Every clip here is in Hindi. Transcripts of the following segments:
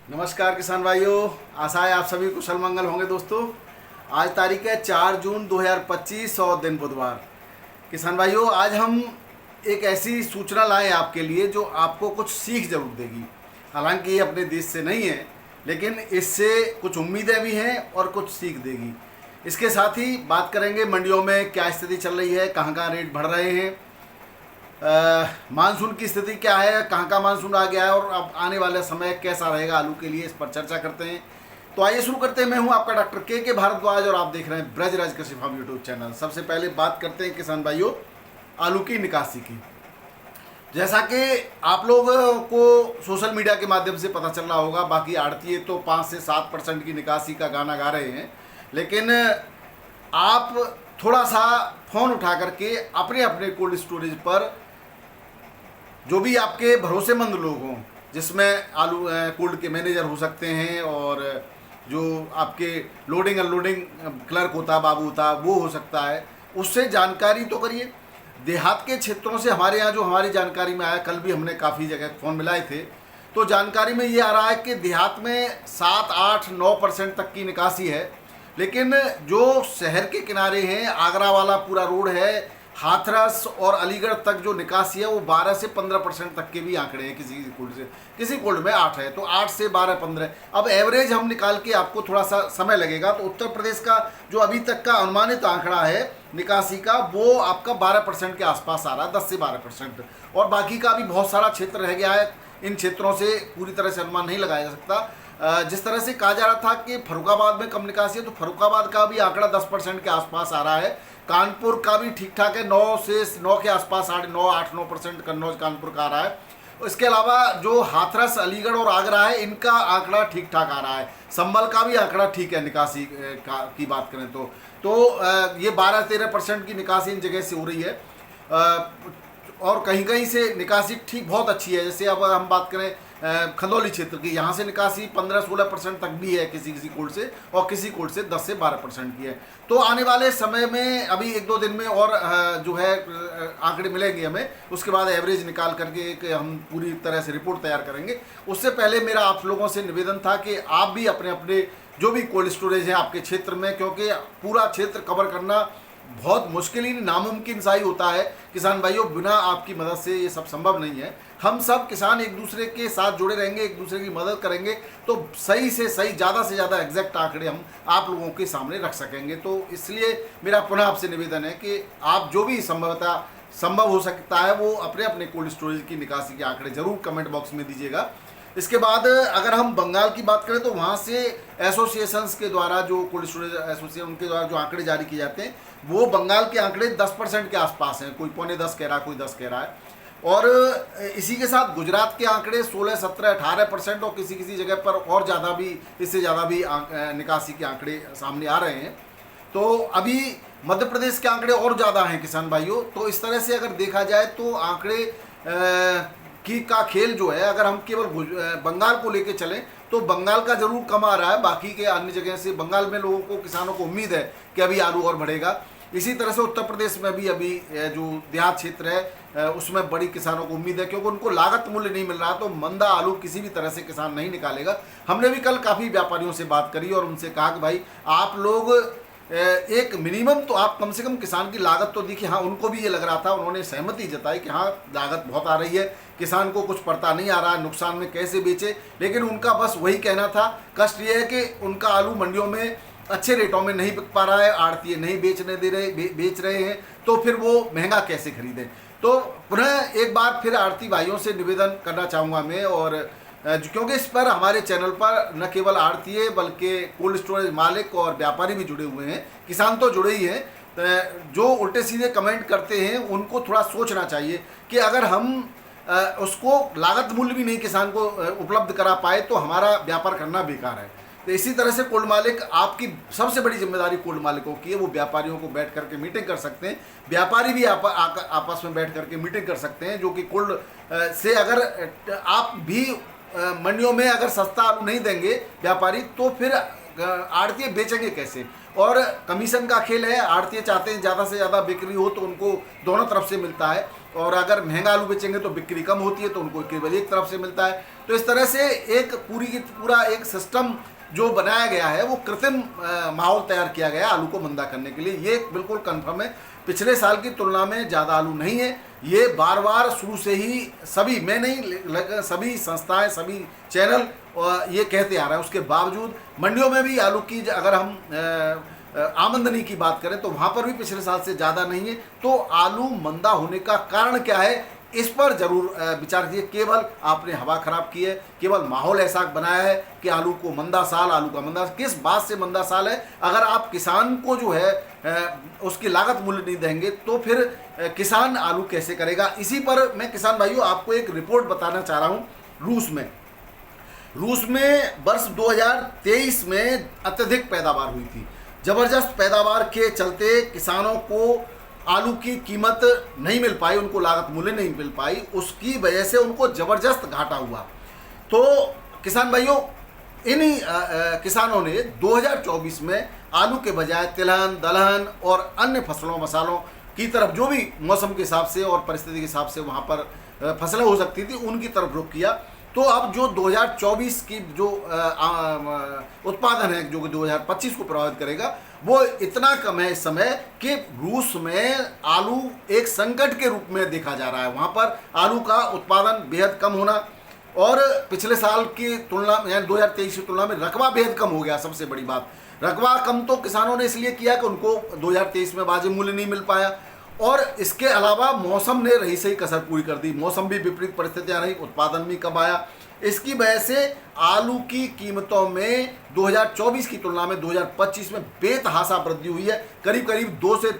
नमस्कार किसान भाइयों, आशा है आप सभी कुशल मंगल होंगे। दोस्तों, आज तारीख है 4 जून 2025 और दिन बुधवार। किसान भाइयों, आज हम एक ऐसी सूचना लाए आपके लिए जो आपको कुछ सीख जरूर देगी। हालांकि ये अपने देश से नहीं है, लेकिन इससे कुछ उम्मीदें भी हैं और कुछ सीख देगी। इसके साथ ही बात करेंगे मंडियों में क्या स्थिति चल रही है, कहाँ कहाँ रेट बढ़ रहे हैं, मानसून की स्थिति क्या है, कहाँ का मानसून आ गया है और अब आने वाला समय कैसा रहेगा आलू के लिए, इस पर चर्चा करते हैं। तो आइए शुरू करते हैं। मैं हूं आपका डॉक्टर के भारद्वाज और आप देख रहे हैं ब्रजराज कृषि फार्म यूट्यूब चैनल। सबसे पहले बात करते हैं किसान भाइयों आलू की निकासी की। जैसा कि आप लोगों को सोशल मीडिया के माध्यम से पता चल रहा होगा, बाकी आड़तीये तो 5 से 7% की निकासी का गाना गा रहे हैं, लेकिन आप थोड़ा सा फ़ोन उठा करके अपने अपने कोल्ड स्टोरेज पर जो भी आपके भरोसेमंद लोग हों, जिसमें आलू कोल्ड के मैनेजर हो सकते हैं और जो आपके लोडिंग अनलोडिंग क्लर्क होता, बाबू होता, वो हो सकता है, उससे जानकारी तो करिए। देहात के क्षेत्रों से हमारे यहाँ जो हमारी जानकारी में आया, कल भी हमने काफ़ी जगह फ़ोन मिलाए थे, तो जानकारी में ये आ रहा है कि देहात में 7, 8, 9% तक की निकासी है। लेकिन जो शहर के किनारे हैं, आगरा वाला पूरा रोड है, हाथरस और अलीगढ़ तक जो निकासी है वो 12 से 15% तक के भी आंकड़े हैं। किसी कोल्ड में 8 है, तो 8 से 12, 15। अब एवरेज हम निकाल के आपको थोड़ा सा समय लगेगा। तो उत्तर प्रदेश का जो अभी तक का अनुमानित आंकड़ा है निकासी का, वो आपका 12% के आसपास आ रहा है, 10 से 12%। और बाकी का भी बहुत सारा क्षेत्र रह गया है, इन क्षेत्रों से पूरी तरह से अनुमान नहीं लगाया जा सकता। जिस तरह से कहा जा रहा था कि फर्रुखाबाद में कम निकासी है, तो फर्रुखाबाद का भी आंकड़ा 10% के आसपास आ रहा है। कानपुर का भी ठीक ठाक है, 9 के आसपास, 9, 8, 9% कन्नौज कानपुर का आ रहा है। इसके अलावा जो हाथरस, अलीगढ़ और आगरा है, इनका आंकड़ा ठीक ठाक आ रहा है। संभल का भी आंकड़ा ठीक है निकासी की बात करें तो ये 12-13% की निकासी इन जगह से हो रही है। और कहीं कहीं से निकासी ठीक बहुत अच्छी है। जैसे अब हम बात करें खंदौली क्षेत्र की, यहाँ से निकासी 15-16% तक भी है किसी किसी कोल्ड से, और किसी कोल्ड से 10 से 12% की है। तो आने वाले समय में अभी 1-2 दिन में और जो है आंकड़े मिलेंगे हमें, उसके बाद एवरेज निकाल करके एक हम पूरी तरह से रिपोर्ट तैयार करेंगे। उससे पहले मेरा आप लोगों से निवेदन था कि आप भी अपने अपने जो भी कोल्ड स्टोरेज है आपके क्षेत्र में, क्योंकि पूरा क्षेत्र कवर करना बहुत मुश्किल ही नामुमकिन सा ही होता है किसान भाइयों, बिना आपकी मदद से ये सब संभव नहीं है। हम सब किसान एक दूसरे के साथ जुड़े रहेंगे, एक दूसरे की मदद करेंगे, तो सही से सही, ज़्यादा से ज़्यादा एग्जैक्ट आंकड़े हम आप लोगों के सामने रख सकेंगे। तो इसलिए मेरा पुनः आपसे निवेदन है कि आप जो भी संभव हो सकता है वो अपने अपने कोल्ड स्टोरेज की निकासी के आंकड़े जरूर कमेंट बॉक्स में दीजिएगा। इसके बाद अगर हम बंगाल की बात करें तो वहाँ से एसोसिएशंस के द्वारा, जो कोल्ड स्टोरेज एसोसिएशन, उनके द्वारा जो आंकड़े जारी किए जाते हैं, वो बंगाल के आंकड़े 10% के आसपास हैं। कोई 9.25 कह रहा है, कोई 10 कह रहा है। और इसी के साथ गुजरात के आंकड़े 16, 17, 18% और किसी किसी जगह पर और ज़्यादा भी, इससे ज़्यादा भी निकासी के आंकड़े सामने आ रहे हैं। तो अभी मध्य प्रदेश के आंकड़े और ज़्यादा हैं किसान भाइयों। तो इस तरह से अगर देखा जाए तो आंकड़े का खेल जो है, अगर हम केवल बंगाल को लेके चलें तो बंगाल का जरूर कम आ रहा है। बाकी के अन्य जगह से बंगाल में लोगों को, किसानों को उम्मीद है कि अभी आलू और बढ़ेगा। इसी तरह से उत्तर प्रदेश में भी अभी जो देहात क्षेत्र है उसमें बड़ी किसानों को उम्मीद है, क्योंकि उनको लागत मूल्य नहीं मिल रहा, तो मंदा आलू किसी भी तरह से किसान नहीं निकालेगा। हमने भी कल काफ़ी व्यापारियों से बात करी और उनसे कहा कि भाई आप लोग एक मिनिमम तो आप कम से कम किसान की लागत तो देखिए। हाँ, उनको भी ये लग रहा था, उन्होंने सहमति जताई कि हाँ लागत बहुत आ रही है, किसान को कुछ पड़ता नहीं आ रहा है, नुकसान में कैसे बेचे। लेकिन उनका बस वही कहना था, कष्ट ये है कि उनका आलू मंडियों में अच्छे रेटों में नहीं बिक पा रहा है, आड़तीये नहीं बेच रहे हैं, तो फिर वो महंगा कैसे खरीदें। तो पुनः एक बार फिर आड़ती भाइयों से निवेदन करना चाहूँगा मैं, और क्योंकि इस पर हमारे चैनल पर न केवल आड़तीये बल्कि कोल्ड स्टोरेज मालिक और व्यापारी भी जुड़े हुए हैं, किसान तो जुड़े ही हैं। जो उल्टे सीधे कमेंट करते हैं उनको थोड़ा सोचना चाहिए कि अगर हम उसको लागत मूल्य भी नहीं किसान को उपलब्ध करा पाए तो हमारा व्यापार करना बेकार है। तो इसी तरह से कोल्ड मालिक, आपकी सबसे बड़ी जिम्मेदारी कोल्ड मालिकों की है, वो व्यापारियों को बैठ करके मीटिंग कर सकते हैं। व्यापारी भी आपस में बैठ करके मीटिंग कर सकते हैं, जो कि कोल्ड से अगर आप भी मंडियों में अगर सस्ता आलू नहीं देंगे व्यापारी, तो फिर आड़तीय बेचेंगे कैसे? और कमीशन का खेल है, आड़तीय चाहते हैं ज़्यादा से ज़्यादा बिक्री हो तो उनको दोनों तरफ से मिलता है, और अगर महंगा आलू बेचेंगे तो बिक्री कम होती है तो उनको केवल एक तरफ से मिलता है। तो इस तरह से एक पूरा एक सिस्टम जो बनाया गया है वो कृत्रिम माहौल तैयार किया गया है आलू को मंदा करने के लिए। ये बिल्कुल कन्फर्म है, पिछले साल की तुलना में ज़्यादा आलू नहीं है। ये बार बार शुरू से ही सभी, मैं नहीं, सभी संस्थाएं, सभी चैनल ये कहते आ रहे हैं। उसके बावजूद मंडियों में भी आलू की अगर हम आमदनी की बात करें तो वहाँ पर भी पिछले साल से ज़्यादा नहीं है। तो आलू मंदा होने का कारण क्या है, इस पर जरूर विचार कीजिए। केवल आपने हवा खराब की है, केवल माहौल ऐसा बनाया है कि आलू को मंदा साल, आलू का मंदा, किस बात से मंदा साल है? अगर आप किसान को जो है उसकी लागत मूल्य नहीं देंगे तो फिर किसान आलू कैसे करेगा? इसी पर मैं किसान भाइयों आपको एक रिपोर्ट बताना चाह रहा हूँ। रूस में वर्ष 2023 में अत्यधिक पैदावार हुई थी। जबरदस्त पैदावार के चलते किसानों को आलू की कीमत नहीं मिल पाई, उनको लागत मूल्य नहीं मिल पाई, उसकी वजह से उनको जबरदस्त घाटा हुआ। तो किसान भाइयों, इन्हीं किसानों ने 2024 में आलू के बजाय तिलहन, दलहन और अन्य फसलों मसालों की तरफ, जो भी मौसम के हिसाब से और परिस्थिति के हिसाब से वहाँ पर फसलें हो सकती थी, उनकी तरफ रुख किया। तो अब जो 2024 की जो उत्पादन है, जो कि 2025 को प्रभावित करेगा, वो इतना कम है इस समय कि रूस में आलू एक संकट के रूप में देखा जा रहा है। वहाँ पर आलू का उत्पादन बेहद कम होना और पिछले साल की तुलना में, यानी 2023 की तुलना में रकबा बेहद कम हो गया। सबसे बड़ी बात, रकबा कम तो किसानों ने इसलिए किया कि उनको 2023 में वाजिब मूल्य नहीं मिल पाया, और इसके अलावा मौसम ने रही सही कसर पूरी कर दी। मौसम भी विपरीत परिस्थितियां रही, उत्पादन भी कम आया। इसकी वजह से आलू की कीमतों में 2024 की तुलना में 2025 में बेतहाशा वृद्धि हुई है। करीब करीब 2 से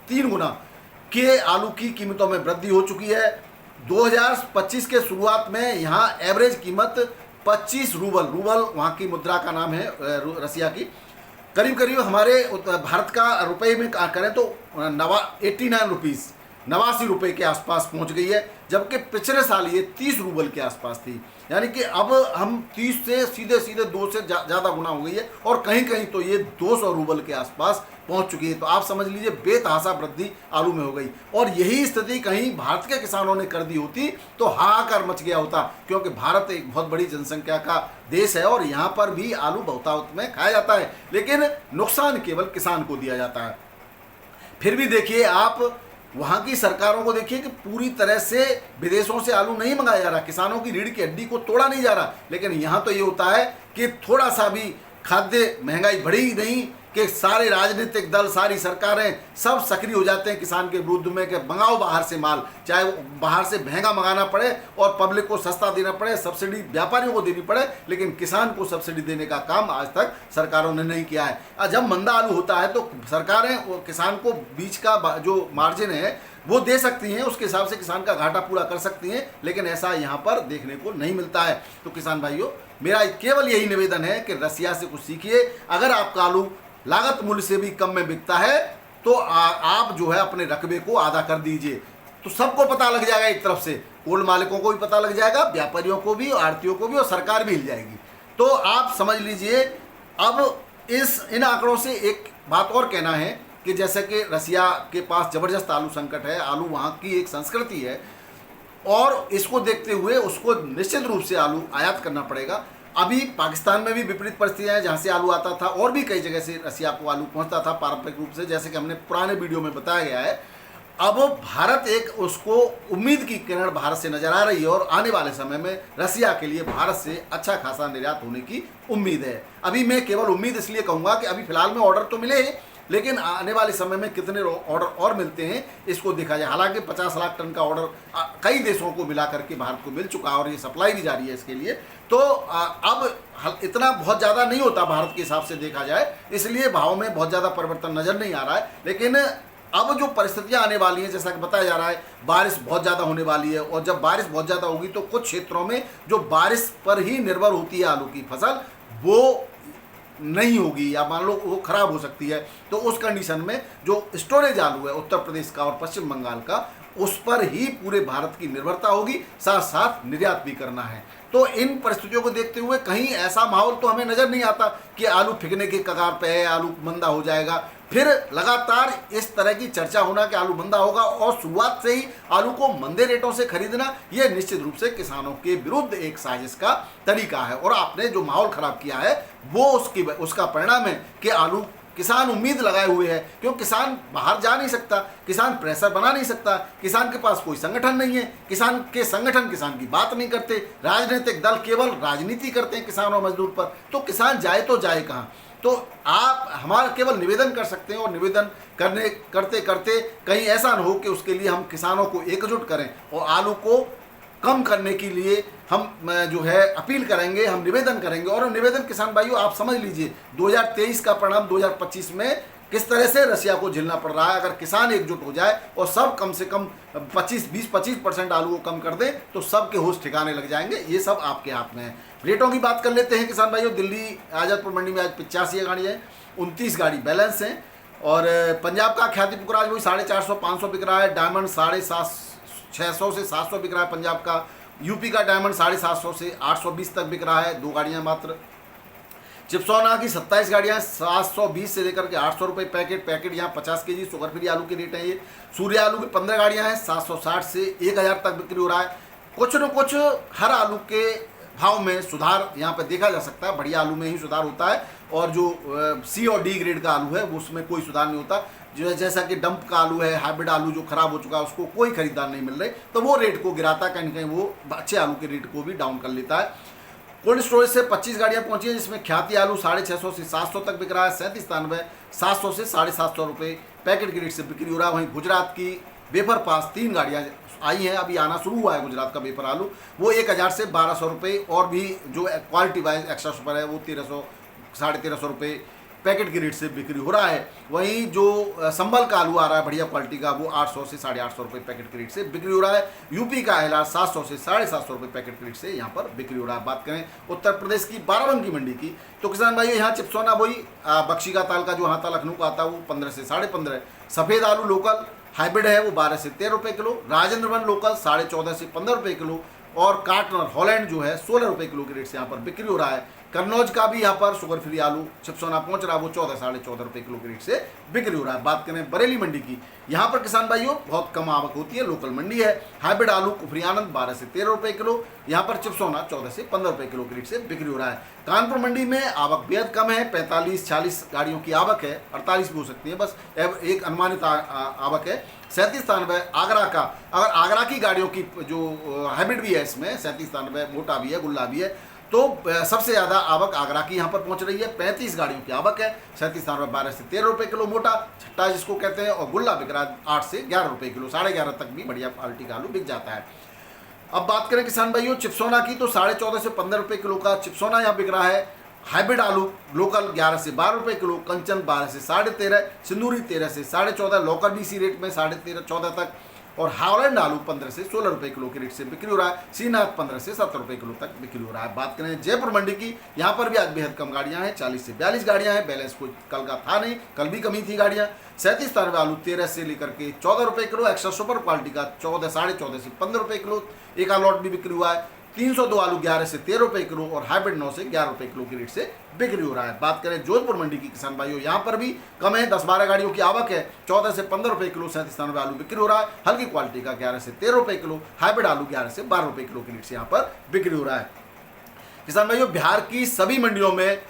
3 गुना के आलू की कीमतों में वृद्धि हो चुकी है। 2025 के शुरुआत में यहाँ एवरेज कीमत 25 रूबल वहाँ की मुद्रा का नाम है रसिया की, करीब करीब हमारे भारत का रुपए में करें तो 89 रुपीज़, 89 रुपये के आसपास पहुंच गई है, जबकि पिछले साल ये 30 रूबल के आसपास थी। यानी कि अब हम 30 से सीधे 2 से ज़्यादा गुना हो गई है, और कहीं कहीं तो ये 200 रूबल के आसपास पहुंच चुकी है। तो आप समझ लीजिए बेतहाशा वृद्धि आलू में हो गई। और यही स्थिति कहीं भारत के किसानों ने कर दी होती तो हाहाकार मच गया होता, क्योंकि भारत एक बहुत बड़ी जनसंख्या का देश है और यहाँ पर भी आलू बहुतायत में खाया जाता है, लेकिन नुकसान केवल किसान को दिया जाता है। फिर भी देखिए, आप वहाँ की सरकारों को देखिए कि पूरी तरह से विदेशों से आलू नहीं मंगाया जा रहा, किसानों की रीढ़ की हड्डी को तोड़ा नहीं जा रहा। लेकिन यहाँ तो ये होता है कि थोड़ा सा भी खाद्य महंगाई बढ़ी ही नहीं कि सारे राजनीतिक दल, सारी सरकारें सब सक्रिय हो जाते हैं किसान के विरुद्ध में कि मंगाओ बाहर से माल, चाहे वो बाहर से महंगा मंगाना पड़े और पब्लिक को सस्ता देना पड़े, सब्सिडी व्यापारियों को देनी पड़े, लेकिन किसान को सब्सिडी देने का काम आज तक सरकारों ने नहीं किया है। जब मंदा आलू होता है तो सरकारें किसान को बीच का जो मार्जिन है वो दे सकती हैं, उसके हिसाब से किसान का घाटा पूरा कर सकती हैं, लेकिन ऐसा यहाँ पर देखने को नहीं मिलता है। तो किसान भाइयों, मेरा केवल यही निवेदन है कि रसिया से कुछ सीखिए। अगर आपका आलू लागत मूल्य से भी कम में बिकता है तो आप जो है अपने रकबे को आधा कर दीजिए, तो सबको पता लग जाएगा। एक तरफ से कोल्ड मालिकों को भी पता लग जाएगा, व्यापारियों को भी, आड़तियों को भी, और सरकार भी हिल जाएगी। तो आप समझ लीजिए। अब इन आंकड़ों से एक बात और कहना है कि जैसे कि रसिया के पास जबरदस्त आलू संकट है, आलू वहाँ की एक संस्कृति है, और इसको देखते हुए उसको निश्चित रूप से आलू आयात करना पड़ेगा। अभी पाकिस्तान में भी विपरीत परिस्थितियां हैं, जहाँ से आलू आता था, और भी कई जगह से रसिया को आलू पहुंचता था पारंपरिक रूप से, जैसे कि हमने पुराने वीडियो में बताया गया है। अब भारत एक उसको उम्मीद की किरण भारत से नजर आ रही है, और आने वाले समय में रसिया के लिए भारत से अच्छा खासा निर्यात होने की उम्मीद है। अभी मैं केवल उम्मीद इसलिए कहूँगा कि अभी फिलहाल में ऑर्डर तो मिले हैं, लेकिन आने वाले समय में कितने ऑर्डर और मिलते हैं इसको देखा जाए। हालांकि 50 लाख टन का ऑर्डर कई देशों को मिला करके भारत को मिल चुका है, और ये सप्लाई भी जारी है इसके लिए। तो अब इतना बहुत ज़्यादा नहीं होता भारत के हिसाब से देखा जाए, इसलिए भाव में बहुत ज़्यादा परिवर्तन नज़र नहीं आ रहा है। लेकिन अब जो परिस्थितियां आने वाली हैं, जैसा कि बताया जा रहा है, बारिश बहुत ज़्यादा होने वाली है, और जब बारिश बहुत ज़्यादा होगी तो कुछ क्षेत्रों में जो बारिश पर ही निर्भर होती है आलू की फसल, वो नहीं होगी, या मान लो वो खराब हो सकती है। तो उस कंडीशन में जो स्टोरेज आलू है उत्तर प्रदेश का और पश्चिम बंगाल का, उस पर ही पूरे भारत की निर्भरता होगी, साथ साथ निर्यात भी करना है। तो इन परिस्थितियों को देखते हुए कहीं ऐसा माहौल तो हमें नज़र नहीं आता कि आलू फिकने के कगार पे है, आलू मंदा हो जाएगा। फिर लगातार इस तरह की चर्चा होना कि आलू मंदा होगा और शुरुआत से ही आलू को मंदे रेटों से खरीदना, यह निश्चित रूप से किसानों के विरुद्ध एक साजिश का तरीका है। और आपने जो माहौल खराब किया है वो उसका परिणाम है कि आलू किसान उम्मीद लगाए हुए है, क्योंकि किसान बाहर जा नहीं सकता, किसान प्रेशर बना नहीं सकता, किसान के पास कोई संगठन नहीं है, किसान के संगठन किसान की बात नहीं करते, राजनीतिक दल केवल राजनीति करते हैं किसान और मजदूर पर, तो किसान जाए तो जाए कहाँ। तो आप हमारा केवल निवेदन कर सकते हैं और निवेदन करते करते कहीं ऐसा न हो कि उसके लिए हम किसानों को एकजुट करें और आलू को कम करने के लिए हम जो है अपील करेंगे, हम निवेदन करेंगे। और निवेदन किसान भाइयों आप समझ लीजिए 2023 का परिणाम 2025 में किस तरह से रसिया को झेलना पड़ रहा है। अगर किसान एकजुट हो जाए और सब कम से कम 20-25% आलू को कम कर दें तो सबके होश ठिकाने लग जाएंगे। ये सब आपके हाथ में है। रेटों की बात कर लेते हैं किसान भाइयों। दिल्ली आजादपुर मंडी में आज 85 गाड़ियाँ हैं, 29 गाड़ी बैलेंस हैं। और पंजाब का ख्याति पुखराज वही 450-500 बिक रहा है। डायमंड 650 से 700 बिक रहा है पंजाब का। यूपी का डायमंड 750 से 820 तक बिक रहा है, 2 गाड़ियाँ मात्र। चिप्सोना की 27 गाड़ियाँ 720 से लेकर के 800 रुपये पैकेट यहाँ 50 केजी शुगर फ्री आलू के रेट हैं ये। सूर्य आलू की 15 गाड़ियाँ हैं 760 से 1000 तक बिक्री हो रहा है। कुछ न कुछ हर आलू के भाव में सुधार यहाँ पर देखा जा सकता है। बढ़िया आलू में ही सुधार होता है और जो सी और डी ग्रेड का आलू है उसमें कोई सुधार नहीं होता। जो जैसा कि डंप का आलू है, हाइब्रिड आलू जो खराब हो चुका है उसको कोई खरीदार नहीं मिल रहे, तो वो रेट को गिराता है, कहीं ना कहीं वो अच्छे आलू के रेट को भी डाउन कर लेता है। कोल्ड स्टोरेज से 25 गाड़ियाँ पहुंची हैं जिसमें ख्याति आलू 650 से 700 तक बिक रहा है। 37 700 से 750 रुपये पैकेट के रेट से बिक्री हो रहा है। वहीं गुजरात की वेफर पास 3 गाड़ियाँ आई हैं, अभी आना शुरू हुआ है गुजरात का वेफर आलू, वो 1000 से 1200 रुपये और भी जो क्वालिटी वाइज एक्स्ट्रा सुपर है वो 1300 1350 रुपये पैकेट के रेट से बिक्री हो रहा है। वहीं जो संभल का आलू आ रहा है बढ़िया क्वालिटी का वो 800 से 850 रुपये पैकेट के रेट से बिक्री हो रहा है। यूपी का अहलार 700 से 750 रुपये पैकेट के रेट से यहाँ पर बिक्री हो रहा है। बात करें उत्तर प्रदेश की बाराबंकी मंडी की तो किसान भाई यहाँ चिप्सोना वही बख्शी का ताल का जो हाथा लखनऊ का आता है वो 15 से 15.5। सफ़ेद आलू लोकल हाइब्रिड है वो 12 से 13 रुपये किलो। राजेंद्र वन लोकल 14.5 से 15 रुपये किलो। और काटनर हॉलैंड जो है 16 रुपये किलो के रेट से यहाँ पर बिक्री हो रहा है। कन्नौज का भी यहाँ पर शुगर फ्री आलू चिप्सोना पहुँच रहा है वो 14-14.5 रुपये किलो के रेट से बिक्री हो रहा है। बात करें बरेली मंडी की, यहाँ पर किसान भाइयों बहुत कम आवक होती है, लोकल मंडी है। हाइब्रिड आलू कुफरी आनंद 12 से 13 रुपये किलो, यहाँ पर चिप्सोना 14 से 15 रुपये किलो के रेट से बिक्री हो रहा है। कानपुर मंडी में आवक बेहद कम है, 45-46 गाड़ियों की आवक है, 48 भी हो सकती है, बस एक अनुमानित आवक है। 37-93 आगरा का, अगर आगरा की गाड़ियों की जो हाइब्रिड भी है इसमें 37-93 मोटा भी है, गुल्ला भी है, तो सबसे ज़्यादा आवक आगरा की यहाँ पर पहुँच रही है। 35 गाड़ियों की आवक है। 37-93 12 से 13 रुपये किलो मोटा छट्टा जिसको कहते हैं, और गुल्ला बिक रहा है 8 से 11 रुपये किलो, 11.5 तक भी बढ़िया क्वालिटी का आलू बिक जाता है। अब बात करें किसान भाइयों चिप्सोना की तो 14.5 से 15 रुपये किलो का चिप्सोना यहाँ बिक रहा है। हाइब्रिड आलू लोकल 11 से 12 रुपये किलो, कंचन 12 से 13.5, सिंदूरी 13 से 14.5, लोकल भी इसी रेट में 13.5-14 तक, और हॉलैंड आलू 15 से 16 रुपये किलो के रेट से बिक्री हो रहा है। सीनाथ 15 से 70 रुपये किलो तक बिक्री हो रहा है। बात करें जयपुर मंडी की, यहाँ पर भी आज बेहद कम गाड़ियाँ हैं, 40 से 42 गाड़ियाँ हैं। बैलेंस कोई कल का था नहीं, कल भी कमी थी गाड़ियाँ। 37-93 आलू 13 से लेकर के 14 रुपये किलो, एक्स्ट्रा सुपर क्वालिटी का 14-14.5 से 15 रुपये किलो, एक लॉट भी बिक्री हुआ है। 302 आलू 11 से 13 रुपये किलो और हाइब्रिड 9 से 11 रुपये किलो के रेट से बिक्री हो रहा है। बात करें जोधपुर मंडी की किसान भाइयों, यहाँ पर भी कम है, 10-12 गाड़ियों की आवक है। 14 से 15 रुपये किलो 37-93 आलू बिक्री हो रहा है। हल्की क्वालिटी का 11 से 13 रुपये किलो, हाइब्रिड आलू 11 से 12 रुपये किलो के रेट से यहाँ पर बिक्री हो रहा है। किसान भाइयों बिहार की सभी मंडियों में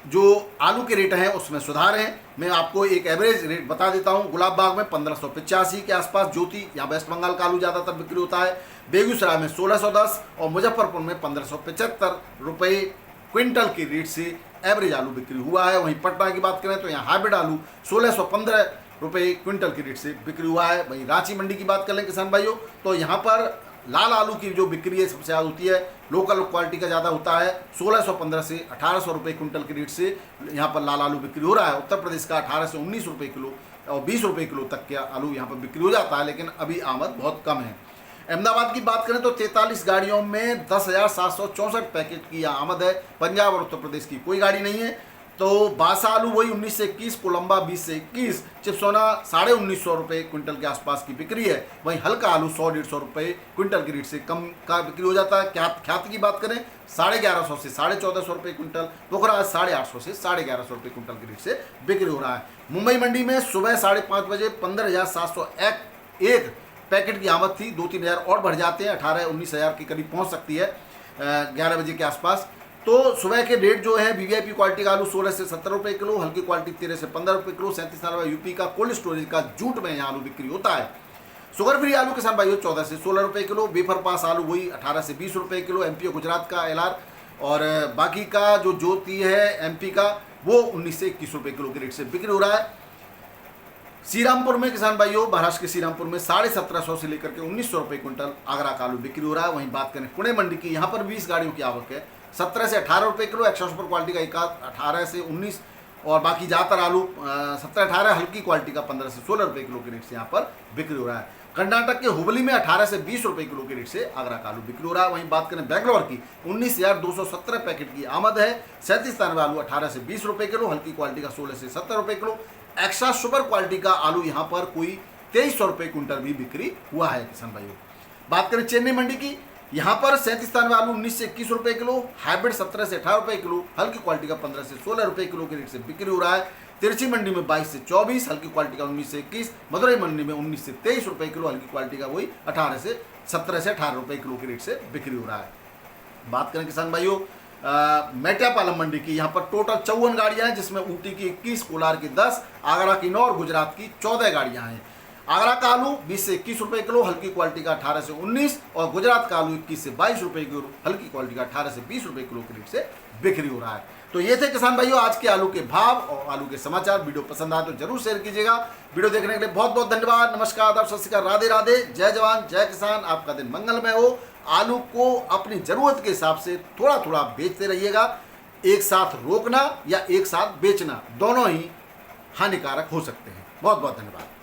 जो आलू के रेट हैं उसमें सुधार हैं। मैं आपको एक एवरेज रेट बता देता हूं। गुलाब बाग में 1585 के आसपास, ज्योति यहाँ वेस्ट बंगाल का आलू ज़्यादातर बिक्री होता है। बेगूसराय में 1610 और मुजफ्फरपुर में 1575 रुपये क्विंटल के रेट से एवरेज आलू बिक्री हुआ है। वहीं पटना की बात करें तो यहाँ हाइब्रिड आलू 1615 रुपये क्विंटल के रेट से बिक्री हुआ है। वहीं रांची मंडी की बात कर लें किसान भाइयों तो यहाँ पर लाल आलू की जो बिक्री है सबसे ज़्यादा होती है, लोकल क्वालिटी का ज़्यादा होता है। 1615 से 1800 रुपये क्विंटल के रेट से यहाँ पर लाल आलू बिक्री हो रहा है। उत्तर प्रदेश का 18 से 19 रुपये किलो और 20 रुपये किलो तक के आलू यहाँ पर बिक्री हो जाता है, लेकिन अभी आमद बहुत कम है। अहमदाबाद की बात करें तो 43 गाड़ियों में 10,764 पैकेट की आमद है। पंजाब और उत्तर प्रदेश की कोई गाड़ी नहीं है। तो बासा आलू वही 19 से 21, कोलंबा 20 से 21, चिप्सोना 1950 रुपये क्विंटल के आसपास की बिक्री है। वहीं हल्का आलू 100-150 रुपये क्विंटल की रेट से कम का बिक्री हो जाता है। ख्याति की बात करें 1150 से 1450 रुपये क्विंटल, पोखराज 850 से 1150 रुपये क्विंटल की रेट से बिक्री हो रहा है। मुंबई मंडी में सुबह 5:30 बजे 15,701 पैकेट की आमद थी। 2-3 हज़ार और बढ़ जाते हैं, 18-19 हज़ार के करीब पहुंच सकती है 11 बजे के आसपास। तो सुबह के रेट जो है वीवीआईपी क्वालिटी का आलू 16 से 70 रुपये किलो, हल्की क्वालिटी 13 से 15 रुपये किलो। 37 साल यूपी का कोल्ड स्टोरेज का जूट में यहाँ आलू बिक्री होता है। शुगर फ्री आलू किसान भाइयों 14 से 16 रुपये किलो। वेफर पास आलू वही 18 से 20 रुपये किलो। एमपी गुजरात का एलआर और बाकी का जो ज्योति है एमपी का वो 19 से 21 रुपये किलो के रेट से बिक्री हो रहा है। श्रीरामपुर में किसान भाइयों, महाराष्ट्र के श्रीरामपुर में 1750 से लेकर के 1900 रुपये क्विंटल आगरा का आलू बिक्री हो रहा है। वहीं बात करें पुणे मंडी की, यहाँ पर 20 गाड़ियों की आवक है। 17 से 18 रुपये किलो। 100 सुपर क्वालिटी का 18 से 19 और बाकी ज़्यादातर आलू 17-18, हल्की क्वालिटी का 15 से 16 रुपये किलो के रेट से यहाँ पर बिक्री हो रहा है। कर्नाटक के हुबली में 18 से 20 रुपये किलो के रेट से आगरा का आलू बिक्री हो रहा है। वहीं बात करें बेंगलोर की, 19,217 पैकेट की आमद है। 37 स्थान आलू 18 से 20 रुपये किलो, हल्की क्वालिटी का 16 से 70 रुपये किलो। एक्स्ट्रा सुपर क्वालिटी का आलू यहाँ पर कोई 2300 रुपये क्विंटल भी बिक्री हुआ है किसान भाइयों। बात करें चेन्नई मंडी की, यहाँ पर 37 स्थान आलू 19 से 21 रुपये किलो, हाइब्रिड 17 से 18 रुपये किलो, हल्की क्वालिटी का 15 से 16 रुपये किलो के रेट से बिक्री हो रहा है। तिरछी मंडी में 22 से 24, हल्की क्वालिटी का 19 से 21, मदुरई मंडी में 19 से 23 रुपये किलो, हल्की क्वालिटी का वही 17 से 18 रुपये किलो के रेट से बिक्री हो रहा है। बात करें किसान भाइयों मेट्यापालम मंडी की, यहाँ पर टोटल 54 गाड़ियाँ हैं, जिसमें ऊटी की 21, कोलार की 10, आगरा की 9 और गुजरात की 14 गाड़ियाँ हैं। आगरा का आलू 20 से 21 रुपये किलो, हल्की क्वालिटी का 18 से 19 और गुजरात का आलू 21 से 22 रुपये किलो, हल्की क्वालिटी का 18 से 20 रुपये किलो के रेट से बिक्री हो रहा है। तो ये थे किसान भाइयों आज के आलू के भाव और आलू के समाचार। वीडियो पसंद आए तो जरूर शेयर कीजिएगा। वीडियो देखने के लिए बहुत बहुत धन्यवाद। नमस्कार, आदाब, सत श्री अकाल, राधे राधे, जय जवान जय किसान। आपका दिन मंगलमय हो। आलू को अपनी जरूरत के हिसाब से थोड़ा थोड़ा बेचते रहिएगा। एक साथ रोकना या एक साथ बेचना दोनों ही हानिकारक हो सकते हैं। बहुत बहुत धन्यवाद।